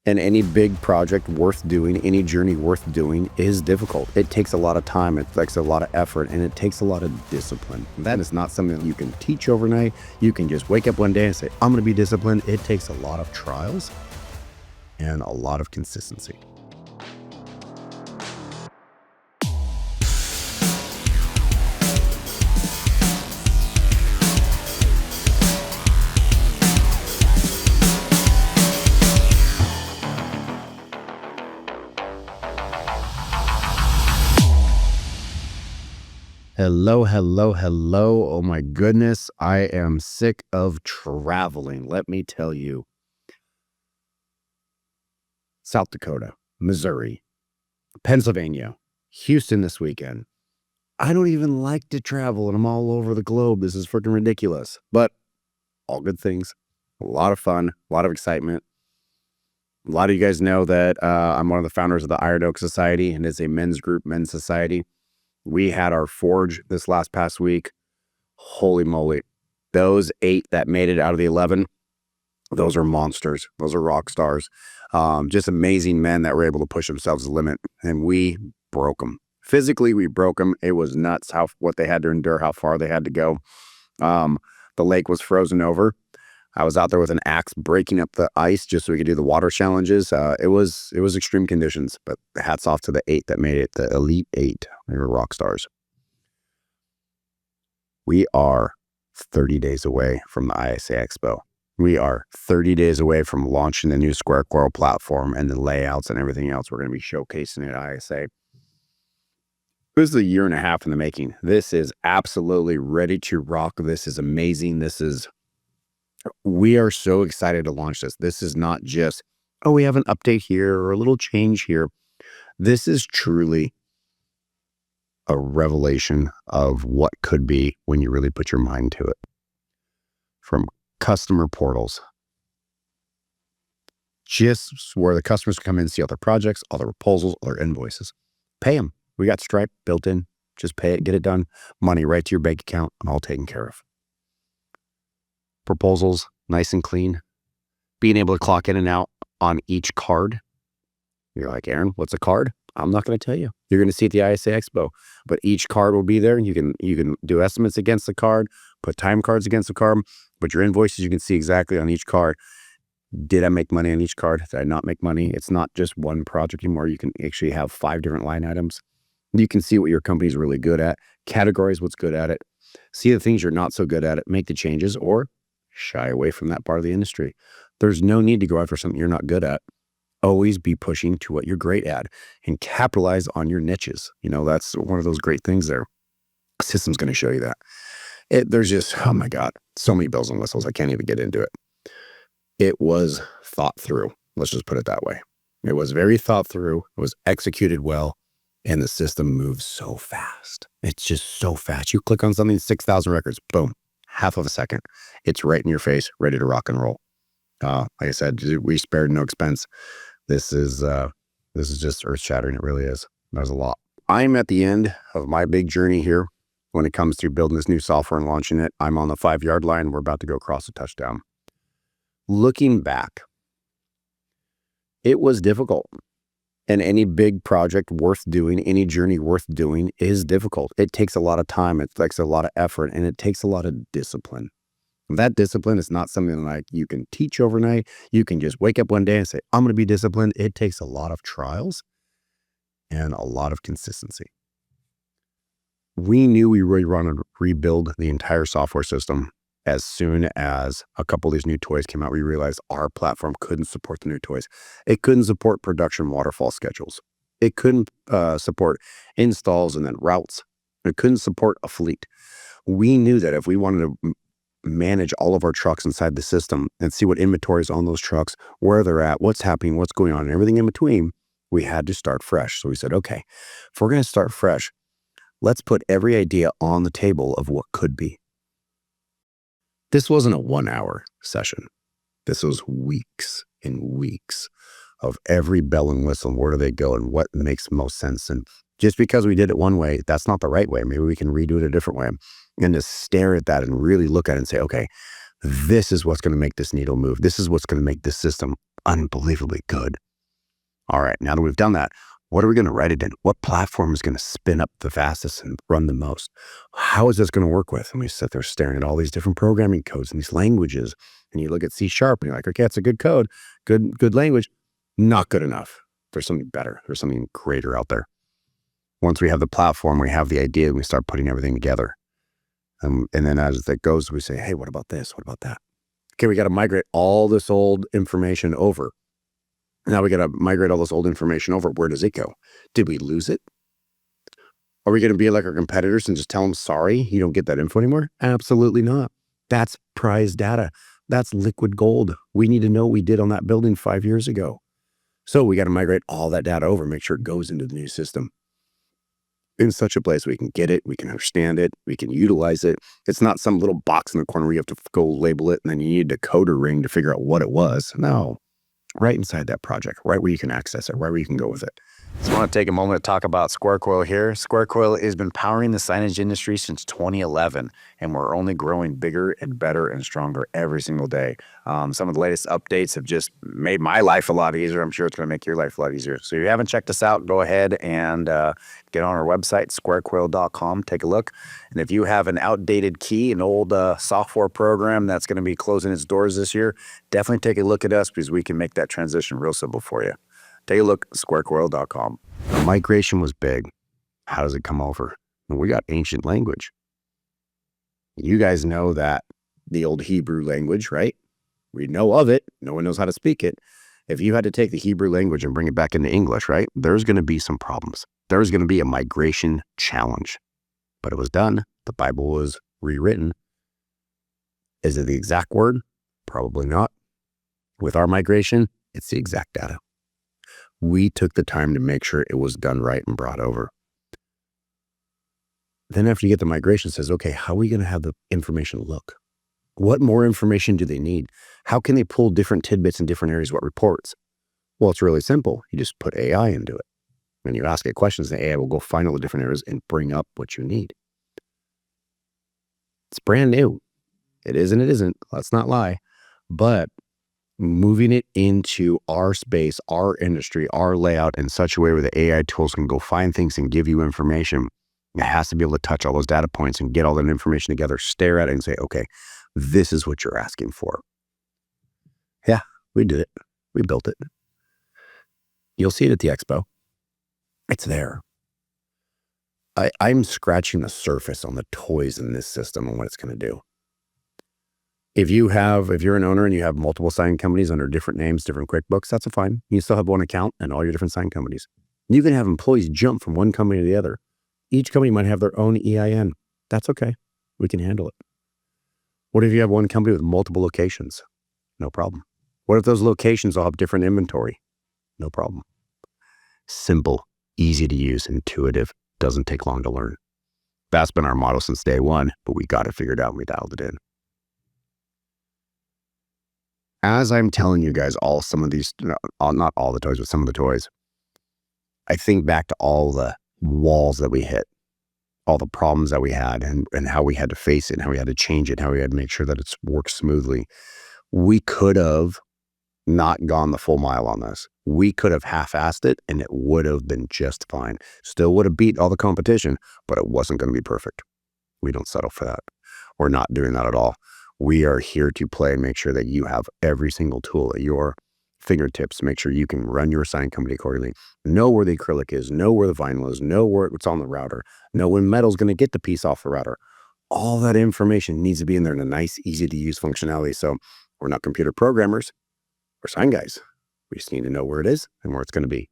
And any big project worth doing, any journey worth doing is difficult. It takes a lot of time, it takes a lot of effort, and it takes a lot of discipline. That is not something that you can teach overnight. You can just wake up one day and say, I'm going to be disciplined. It takes a lot of trials and a lot of consistency. Hello. Oh my goodness. I am sick of traveling. Let me tell you. South Dakota, Missouri, Pennsylvania, Houston this weekend. I don't even like to travel and I'm all over the globe. This is freaking ridiculous, but all good things. A lot of fun, a lot of excitement. A lot of you guys know that I'm one of the founders of the Iron Oak Society, and it's a men's group, men's society. We had our forge this past week. Holy moly. Those 8 that made it out of the 11, those are monsters. Those are rock stars. Just amazing men that were able to push themselves to the limit. And we broke them. Physically, we broke them. It was nuts what they had to endure, how far they had to go. The lake was frozen over. I was out there with an axe breaking up the ice just so we could do the water challenges. It was extreme conditions, but hats off to the 8 that made it, the elite 8. They were rock stars. We are 30 days away from the ISA Expo. We are 30 days away from launching the new SquareCoil platform and the layouts and everything else we're going to be showcasing at ISA. This is a year and a half in the making. This is absolutely ready to rock. This is amazing. We are so excited to launch this. This is not just, oh, we have an update here or a little change here. This is truly a revelation of what could be when you really put your mind to it. From customer portals, just where the customers come in and see all their projects, all their proposals, all their invoices. Pay them. We got Stripe built in. Just pay it, get it done. Money right to your bank account, and all taken care of. Proposals, nice and clean. Being able to clock in and out on each card. You're like, Aaron, what's a card? I'm not going to tell you. You're going to see at the ISA Expo, but each card will be there, and you can do estimates against the card, put time cards against the card, but your invoices you can see exactly on each card. Did I make money on each card? Did I not make money? It's not just one project anymore. You can actually have 5 different line items. You can see what your company's really good at, categorize what's good at it, see the things you're not so good at it, make the changes, or shy away from that part of the industry. There's no need to go after something you're not good at. Always be pushing to what you're great at and capitalize on your niches. That's one of those great things there. System's going to show you that. There's just, oh my God, so many bells and whistles. I can't even get into it. It was thought through. Let's just put it that way. It was very thought through. It was executed well. And the system moves so fast. It's just so fast. You click on something, 6,000 records, boom, half of a second. It's right in your face, ready to rock and roll. Like I said, we spared no expense. This is just earth-shattering. It really is. There's a lot. I'm at the end of my big journey here when it comes to building this new software and launching it. I'm on the 5-yard line. We're about to go across the touchdown. Looking back, it was difficult. And any big project worth doing, any journey worth doing is difficult. It takes a lot of time. It takes a lot of effort, and it takes a lot of discipline. That discipline is not something like you can teach overnight. You can just wake up one day and say, I'm going to be disciplined. It takes a lot of trials and a lot of consistency. We knew we really wanted to rebuild the entire software system. As soon as a couple of these new toys came out, we realized our platform couldn't support the new toys. It couldn't support production waterfall schedules. It couldn't support installs and then routes. It couldn't support a fleet. We knew that if we wanted to manage all of our trucks inside the system and see what inventory is on those trucks, where they're at, what's happening, what's going on, and everything in between, we had to start fresh. So we said, okay, if we're going to start fresh, let's put every idea on the table of what could be. This wasn't a 1-hour session. This was weeks and weeks of every bell and whistle and where do they go and what makes most sense. And just because we did it one way, that's not the right way. Maybe we can redo it a different way. And to stare at that and really look at it and say, okay, this is what's going to make this needle move. This is what's going to make this system unbelievably good. All right, now that we've done that, what are we going to write it in? What platform is going to spin up the fastest and run the most? How is this going to work with? And we sit there staring at all these different programming codes and these languages. And you look at C# and you're like, okay, it's a good code, good language. Not good enough. There's something better. There's something greater out there. Once we have the platform, we have the idea, and we start putting everything together. And then as that goes, we say, hey, what about this? What about that? Okay, we got to migrate all this old information over. Now we got to migrate all this old information over. Where does it go? Did we lose it? Are we going to be like our competitors and just tell them, sorry, you don't get that info anymore? Absolutely not. That's prize data. That's liquid gold. We need to know what we did on that building 5 years ago. So we got to migrate all that data over, make sure it goes into the new system in such a place we can get it, we can understand it, we can utilize it. It's not some little box in the corner where you have to go label it and then you need a decoder ring to figure out what it was. No, right inside that project, right where you can access it, right where you can go with it. Just want to take a moment to talk about SquareCoil here. SquareCoil has been powering the signage industry since 2011, and we're only growing bigger and better and stronger every single day. Some of the latest updates have just made my life a lot easier. I'm sure it's going to make your life a lot easier. So if you haven't checked us out, go ahead and get on our website, squarecoil.com, take a look. And if you have an outdated key, an old software program that's going to be closing its doors this year, definitely take a look at us because we can make that transition real simple for you. Take a look at squarecoil.com. The migration was big. How does it come over? And we got ancient language. You guys know that the old Hebrew language, right? We know of it. No one knows how to speak it. If you had to take the Hebrew language and bring it back into English, right? There's going to be some problems. There's going to be a migration challenge. But it was done. The Bible was rewritten. Is it the exact word? Probably not. With our migration, it's the exact data. We took the time to make sure it was done right and brought over. Then after you get the migration, it says, okay, how are we going to have the information look? What more information do they need? How can they pull different tidbits in different areas? What reports? Well, it's really simple. You just put AI into it. And you ask it questions, the AI will go find all the different areas and bring up what you need. It's brand new. It is and it isn't. Let's not lie. But moving it into our space, our industry, our layout in such a way where the AI tools can go find things and give you information. It has to be able to touch all those data points and get all that information together, stare at it and say, okay, this is what you're asking for. Yeah, we did it. We built it. You'll see it at the expo. It's there. I'm scratching the surface on the toys in this system and what it's going to do. If you're an owner and you have multiple sign companies under different names, different QuickBooks, that's fine. You still have one account and all your different sign companies. You can have employees jump from one company to the other. Each company might have their own EIN. That's okay. We can handle it. What if you have one company with multiple locations? No problem. What if those locations all have different inventory? No problem. Simple, easy to use, intuitive, doesn't take long to learn. That's been our motto since day one, but we got it figured out and we dialed it in. As I'm telling you guys some of these, not all the toys, but some of the toys, I think back to all the walls that we hit, all the problems that we had and how we had to face it and how we had to change it, how we had to make sure that it's worked smoothly. We could have not gone the full mile on this. We could have half-assed it and it would have been just fine. Still would have beat all the competition, but it wasn't going to be perfect. We don't settle for that. We're not doing that at all. We are here to play and make sure that you have every single tool at your fingertips to make sure you can run your sign company accordingly. Know where the acrylic is, know where the vinyl is, know where it's on the router, know when metal's going to get the piece off the router. All that information needs to be in there in a nice, easy to use functionality. So we're not computer programmers, we're sign guys. We just need to know where it is and where it's going to be.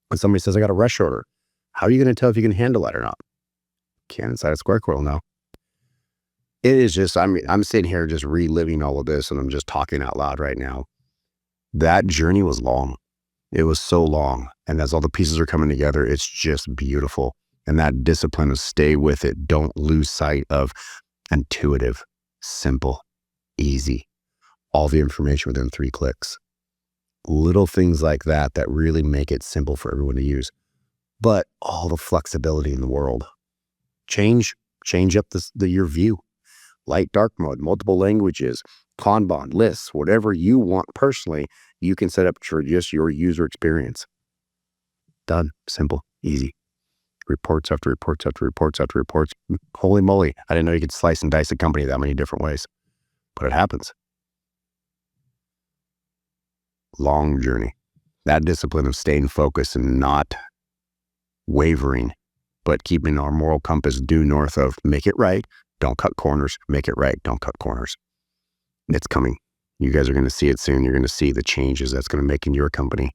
When somebody says, I got a rush order, how are you going to tell if you can handle that or not? Can't inside of SquareCoil now. It is just, I'm sitting here just reliving all of this and I'm just talking out loud right now. That journey was long. It was so long. And as all the pieces are coming together, it's just beautiful. And that discipline of stay with it. Don't lose sight of intuitive, simple, easy. All the information within 3 clicks. Little things like that that really make it simple for everyone to use. But all the flexibility in the world. Change up your view. Light, dark mode, multiple languages, Kanban, lists, whatever you want personally, you can set up for just your user experience. Done. Simple. Easy. Reports after reports after reports after reports. Holy moly. I didn't know you could slice and dice a company that many different ways, but it happens. Long journey. That discipline of staying focused and not wavering, but keeping our moral compass due north of make it right, don't cut corners, make it right, don't cut corners. It's coming. You guys are going to see it soon. You're going to see the changes that's going to make in your company.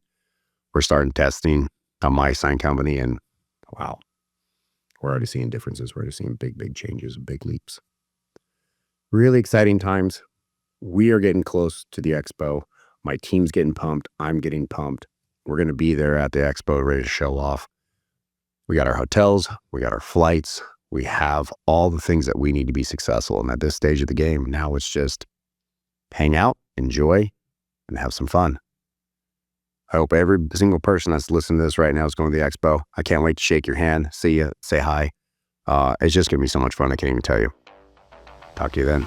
We're starting testing on my sign company, and wow, we're already seeing differences. We're already seeing big changes, big leaps. Really exciting times. We are getting close to the expo. My team's getting pumped. I'm getting pumped. We're going to be there at the expo ready to show off. We got our hotels. We got our flights. We have all the things that we need to be successful. And at this stage of the game, now it's just hang out, enjoy, and have some fun. I hope every single person that's listening to this right now is going to the expo. I can't wait to shake your hand, see you, say hi. It's just going to be so much fun. I can't even tell you. Talk to you then.